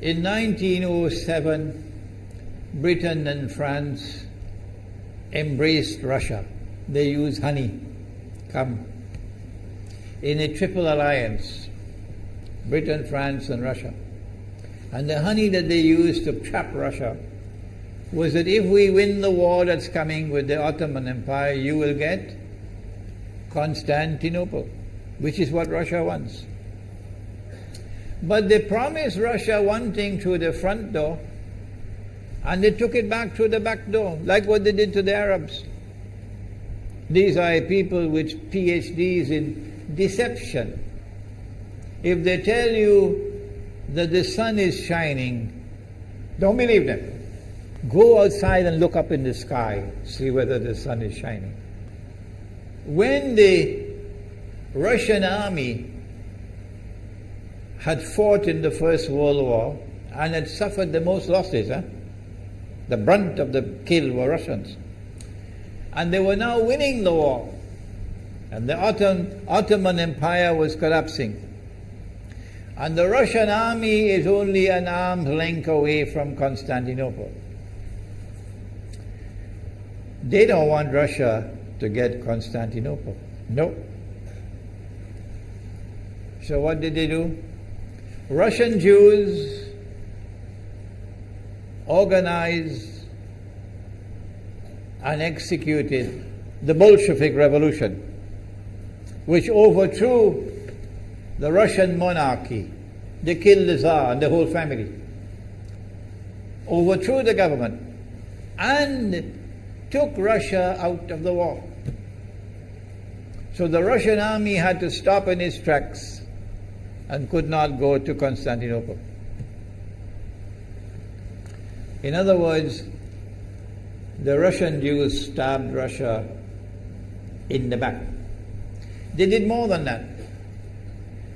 In 1907, Britain and France embraced Russia. They used honey, in a triple alliance, Britain, France and Russia. And the honey that they used to trap Russia was that if we win the war that's coming with the Ottoman Empire, you will get Constantinople, which is what Russia wants. But they promised Russia one thing through the front door, and they took it back through the back door, like what they did to the Arabs. These are people with PhDs in deception. If they tell you that the sun is shining, don't believe them. Go outside and look up in the sky, see whether the sun is shining. When the Russian army had fought in the First World War and had suffered the most losses, the brunt of the kill were Russians. And they were now winning the war. And the Ottoman Empire was collapsing. And the Russian army is only an arm's length away from Constantinople. They don't want Russia to get Constantinople. No. So what did they do? Russian Jews organized and executed the Bolshevik Revolution, which overthrew the Russian monarchy. They killed the Tsar and the whole family, overthrew the government, and took Russia out of the war. So the Russian army had to stop in its tracks and could not go to Constantinople. In other words, the Russian Jews stabbed Russia in the back. They did more than that.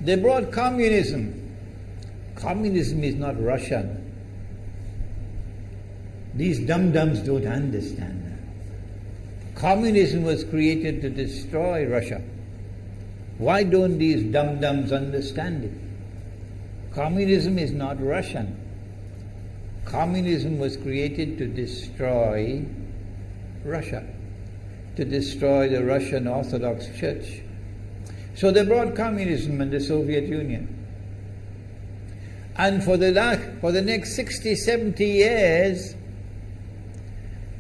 They brought communism. Communism is not Russian. These dum-dums don't understand that. Communism was created to destroy Russia. Why don't these dum-dums understand it? Communism is not Russian. Communism was created to destroy Russia, to destroy the Russian Orthodox Church. So they brought communism in the Soviet Union. And for the next 60, 70 years,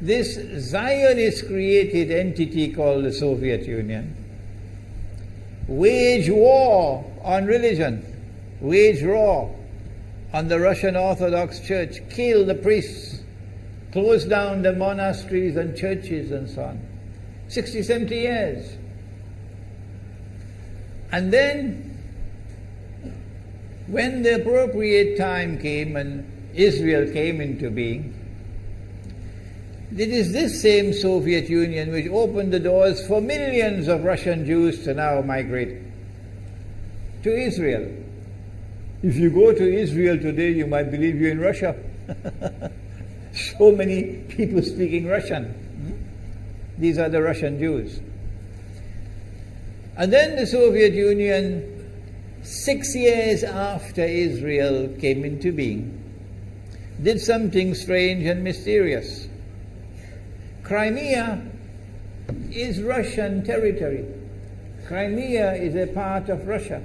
this Zionist created entity called the Soviet Union waged war on religion, waged war on the Russian Orthodox Church, killed the priests, closed down the monasteries and churches and so on. 60, 70 years. And then, when the appropriate time came and Israel came into being, it is this same Soviet Union which opened the doors for millions of Russian Jews to now migrate to Israel. If you go to Israel today, you might believe you're in Russia. So many people speaking Russian. These are the Russian Jews. And then the Soviet Union, 6 years after Israel came into being, did something strange and mysterious. Crimea is Russian territory. Crimea is a part of Russia.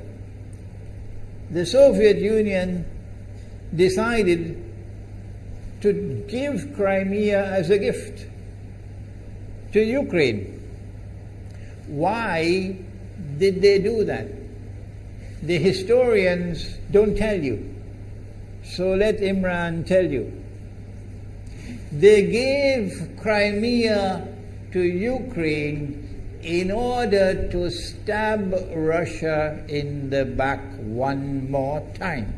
The Soviet Union decided to give Crimea as a gift to Ukraine. Why did they do that? The historians don't tell you. So let Imran tell you. They gave Crimea to Ukraine in order to stab Russia in the back one more time.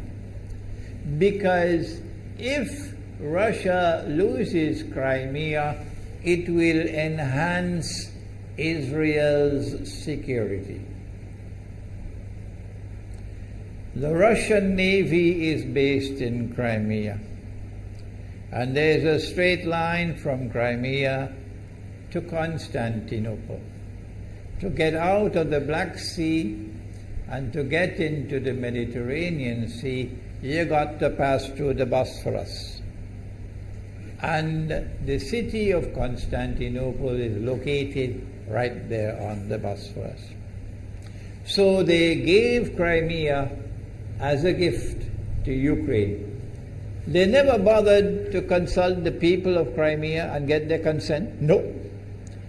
Because if Russia loses Crimea, it will enhance Israel's security. The Russian Navy is based in Crimea. And there's a straight line from Crimea to Constantinople. To get out of the Black Sea and to get into the Mediterranean Sea, you got to pass through the Bosphorus. And the city of Constantinople is located right there on the Bosphorus. So they gave Crimea as a gift to Ukraine. They never bothered to consult the people of Crimea and get their consent. No.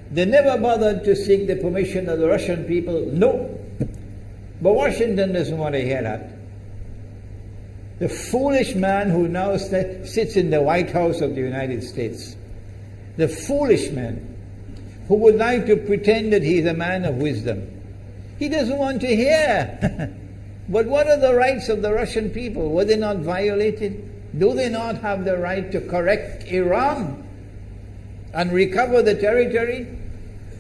They never bothered to seek the permission of the Russian people. No. But Washington doesn't want to hear that. The foolish man who now sits in the White House of the United States, the foolish man who would like to pretend that he's a man of wisdom, he doesn't want to hear. But what are the rights of the Russian people? Were they not violated? Do they not have the right to correct Iran and recover the territory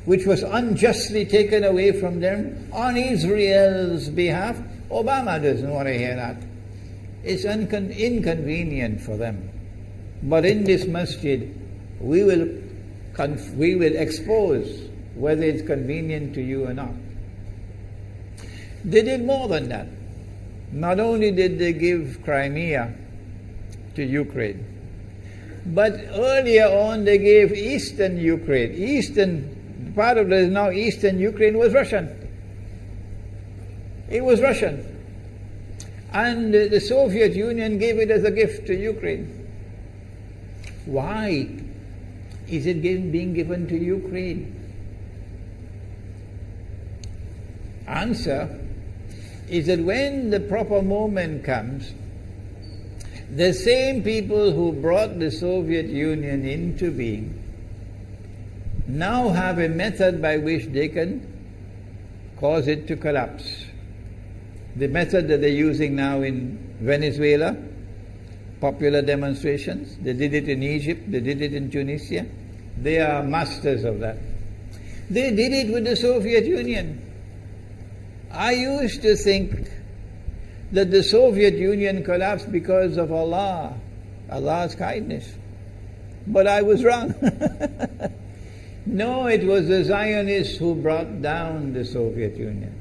which was unjustly taken away from them on Israel's behalf? Obama doesn't want to hear that. It's inconvenient for them. But in this masjid, we will expose whether it's convenient to you or not. They did more than that. Not only did they give Crimea to Ukraine, but earlier on they gave eastern Ukraine. Eastern, part of the now eastern Ukraine was Russian. It was Russian. And the Soviet Union gave it as a gift to Ukraine. Why is it being given to Ukraine? Answer is that when the proper moment comes, the same people who brought the Soviet Union into being now have a method by which they can cause it to collapse. The method that they're using now in Venezuela, popular demonstrations, they did it in Egypt, they did it in Tunisia. They are masters of that. They did it with the Soviet Union. I used to think that the Soviet Union collapsed because of Allah's kindness. But I was wrong. No, it was the Zionists who brought down the Soviet Union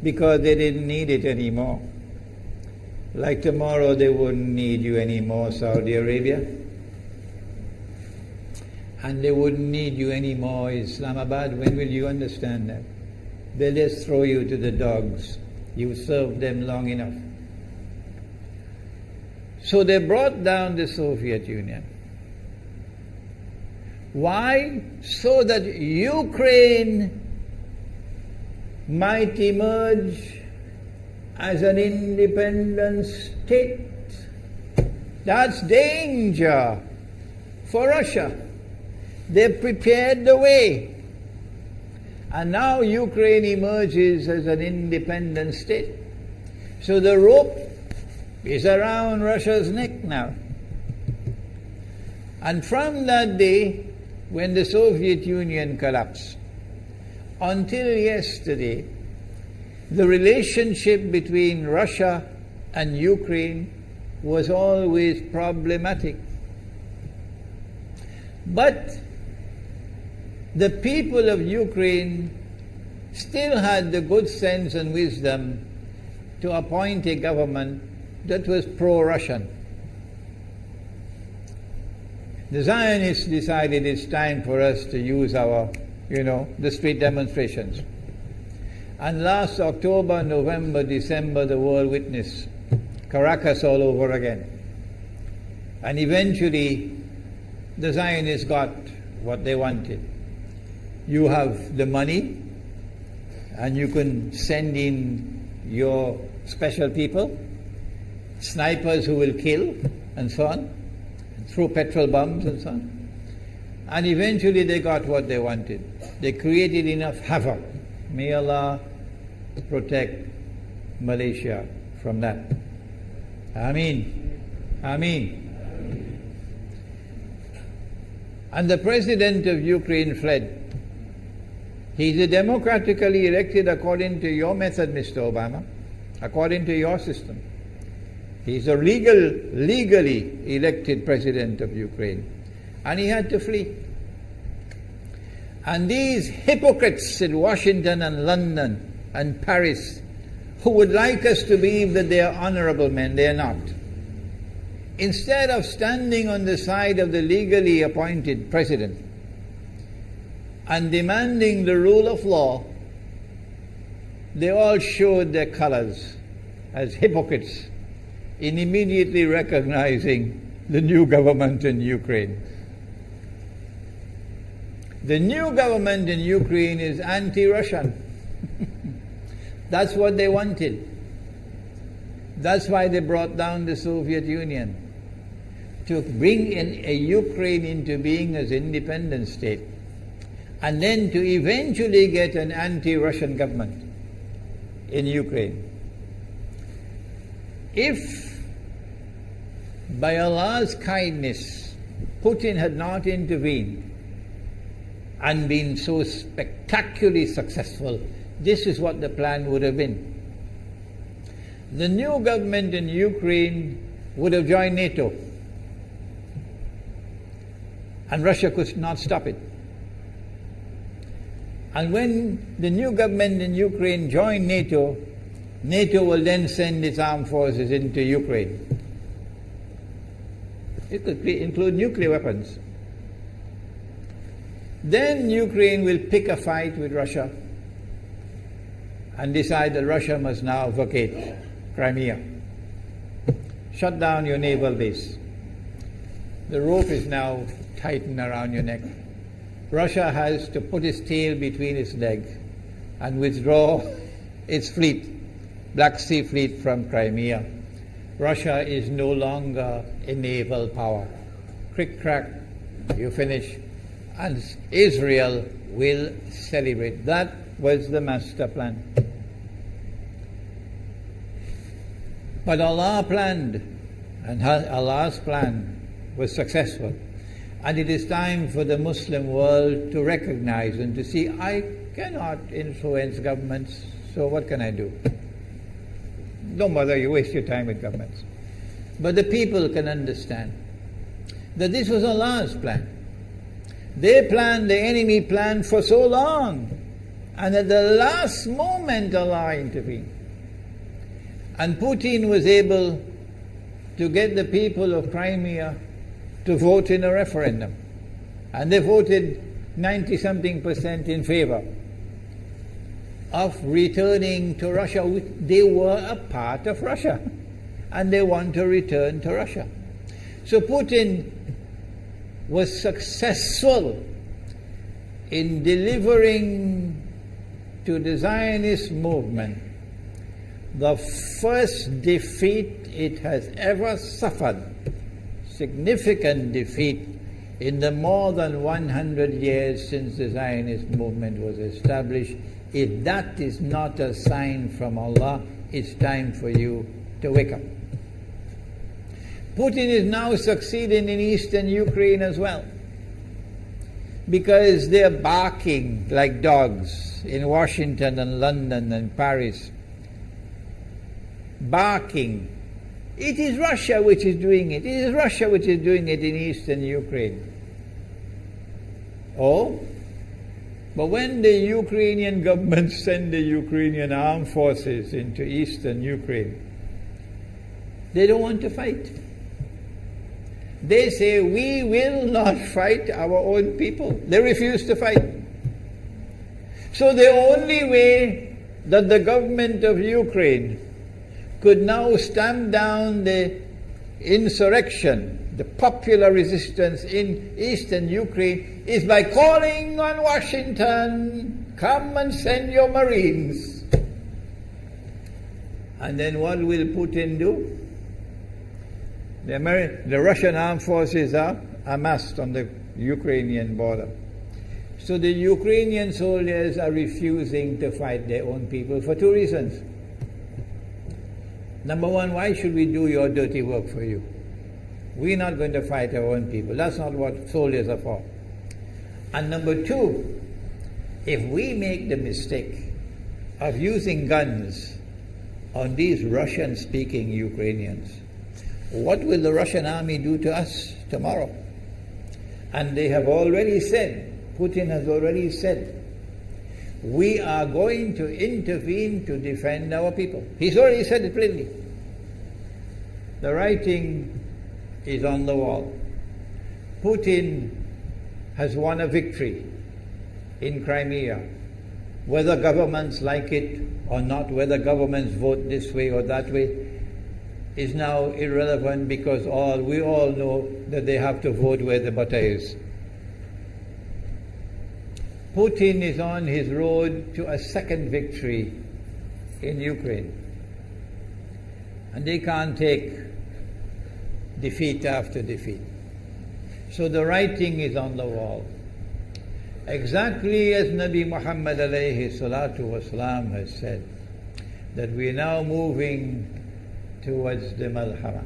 because they didn't need it anymore. Like tomorrow they wouldn't need you anymore, Saudi Arabia. And they wouldn't need you anymore, Islamabad. When will you understand that? They'll just throw you to the dogs. You served them long enough. So they brought down the Soviet Union. Why? So that Ukraine might emerge as an independent state. That's danger for Russia. They prepared the way. And now Ukraine emerges as an independent state. So the rope is around Russia's neck now. And from that day, when the Soviet Union collapsed, until yesterday, the relationship between Russia and Ukraine was always problematic. But the people of Ukraine still had the good sense and wisdom to appoint a government that was pro-Russian. The Zionists decided it's time for us to use our, the street demonstrations. And last October, November, December, the world witnessed Caracas all over again. And eventually, the Zionists got what they wanted. You have the money, and you can send in your special people, snipers who will kill, and so on, throw petrol bombs and so on. And eventually they got what they wanted. They created enough havoc. May Allah protect Malaysia from that. Ameen. Ameen. And the president of Ukraine fled. He's a democratically elected according to your method, Mr. Obama, according to your system. He's a legally elected president of Ukraine. And he had to flee. And these hypocrites in Washington and London and Paris who would like us to believe that they are honorable men. They are not. Instead of standing on the side of the legally appointed president and demanding the rule of law, they all showed their colors as hypocrites in immediately recognizing the new government in Ukraine. The new government in Ukraine is anti-Russian. That's what they wanted. That's why they brought down the Soviet Union, to bring in a Ukraine into being as an independent state, and then to eventually get an anti-Russian government in Ukraine. If by Allah's kindness Putin had not intervened and been so spectacularly successful, this is what the plan would have been. The new government in Ukraine would have joined NATO, and Russia could not stop it. And when the new government in Ukraine joined NATO, NATO will then send its armed forces into Ukraine. It could include nuclear weapons. Then Ukraine will pick a fight with Russia and decide that Russia must now vacate Crimea. Shut down your naval base. The rope is now tightened around your neck. Russia has to put its tail between its legs and withdraw its fleet, Black Sea Fleet, from Crimea. Russia is no longer a naval power. Crick crack, you finish. And Israel will celebrate. That was the master plan. But Allah planned, and Allah's plan was successful. And it is time for the Muslim world to recognize and to see, I cannot influence governments, so what can I do? Don't bother, you waste your time with governments. But the people can understand that this was Allah's plan. They planned, the enemy planned for so long, and at the last moment Allah intervened. And Putin was able to get the people of Crimea to vote in a referendum. And they voted 90-something% in favor of returning to Russia. They were a part of Russia, and they want to return to Russia. So Putin was successful in delivering to the Zionist movement the first defeat it has ever suffered, significant defeat in the more than 100 years since the Zionist movement was established. If that is not a sign from Allah, it's time for you to wake up. Putin is now succeeding in eastern Ukraine as well, because they're barking like dogs in Washington and London and Paris. Barking. It is Russia which is doing it. It is Russia which is doing it in eastern Ukraine. Oh, but when the Ukrainian government send the Ukrainian armed forces into eastern Ukraine, they don't want to fight. They say, we will not fight our own people. They refuse to fight. So the only way that the government of Ukraine could now stamp down the insurrection, the popular resistance in eastern Ukraine, is by calling on Washington, come and send your Marines. And then what will Putin do? The Russian armed forces are amassed on the Ukrainian border. So the Ukrainian soldiers are refusing to fight their own people for two reasons. Number one, why should we do your dirty work for you? We're not going to fight our own people. That's not what soldiers are for. And number two, if we make the mistake of using guns on these Russian-speaking Ukrainians, what will the Russian army do to us tomorrow? And they have already said, Putin has already said, we are going to intervene to defend our people. He's already said it plainly. The writing is on the wall. Putin has won a victory in Crimea. Whether governments like it or not, whether governments vote this way or that way, is now irrelevant, because we all know that they have to vote where the butter is. Putin is on his road to a second victory in Ukraine. And they can't take defeat after defeat. So the writing is on the wall. Exactly as Nabi Muhammad alayhi salatu wasalam has said, that we are now moving towards the Malhama.